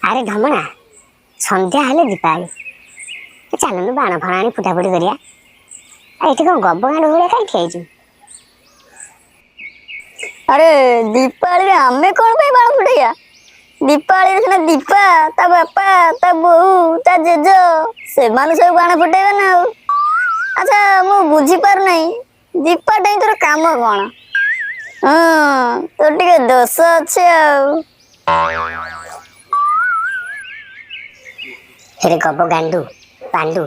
ଆରେ ଧମଣା, ସନ୍ଧ୍ୟା ହେଲେ ଦୀପାବଳି। ଚାଲୁନୁ ବାଣ ଫାଣ ଆଣି ଫୁଟାଫୁଟି କରିବା। ଏଠି କଣ ଗବଗାଣ୍ଡ ଭଳିଆ କାହିଁ ଠିଆ ହେଇଛୁ? ଆରେ ଦୀପାବଳିରେ ଆମେ କଣ ପାଇଁ ବାଣ ଫୁଟେଇବା? ଦୀପାବଳିରେ ସିନା ଦୀପା, ତା ବାପା, ତା ବୋଉ, ତା ଜେଜ ସେମାନେ ସବୁ ବାଣ ଫୁଟେଇବେ ନା ଆଉ। ଆଚ୍ଛା, ମୁଁ ବୁଝିପାରୁନାହିଁ ଦୀପା ଟାଇ ତୋର କାମ କଣ? ତୋର ଟିକେ ଦୋଷ ଅଛି ଆଉ। ହେରେ ଗବଗାଣ୍ଡୁ ପାଣ୍ଡୁ,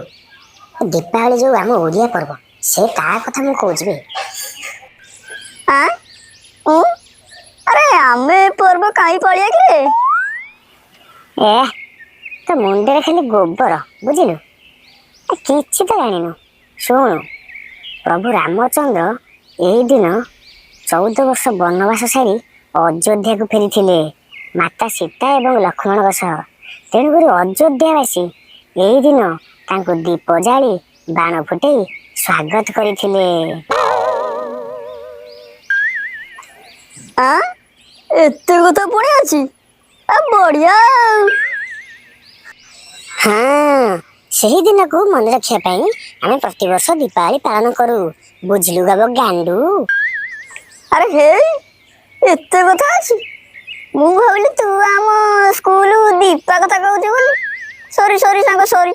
ଦୀପାବଳି ଯୋଉ ଆମ ଓଡ଼ିଆ ପର୍ବ, ସେ ତା କଥା ମୁଁ କହୁଛି ବେ। ଆଁ ଆରେ ଆମେ ଏ ପର୍ବ କାହିଁ ପାଳିଆ କିରେ? ତୋ ମୁଣ୍ଡରେ ଖାଲି ଗୋବର, ବୁଝିଲୁ? କିଛି ତ ଜାଣିନୁ। ଶୁଣୁ, ପ୍ରଭୁ ରାମଚନ୍ଦ୍ର ଏଇ ଦିନ 14 ବର୍ଷ ବନବାସ ସାରି ଅଯୋଧ୍ୟାକୁ ଫେରିଥିଲେ, ମାତା ସୀତା ଏବଂ ଲକ୍ଷ୍ମଣଙ୍କ ସହ। ତେଣୁକରି ଅଯୋଧ୍ୟାବାସୀ ଏଇ ଦିନ ତାଙ୍କୁ ଦୀପ ଜାଳି ବାଣ ଫୁଟେଇ ସ୍ୱାଗତ କରିଥିଲେ। ଏତେ କଥା ପୁଣି ଅଛି? ବଢିଆ ଆଉ। ହଁ, ସେହି ଦିନକୁ ମନେ ରଖିବା ପାଇଁ ଆମେ ପ୍ରତିବର୍ଷ ଦୀପାବଳି ପାଳନ କରୁ। ବୁଝିଲୁ ଗବଗାଣ୍ଡୁ? ଆରେ ହେଇ, ଏତେ କଥା ଅଛି? ମୁଁ ଭାବିଲି ତୁ ଆମ ସ୍କୁଲ ଦୀପା କଥା କହୁଛୁ ବୋଲି। ସରି ସାଙ୍ଗ, ସରି।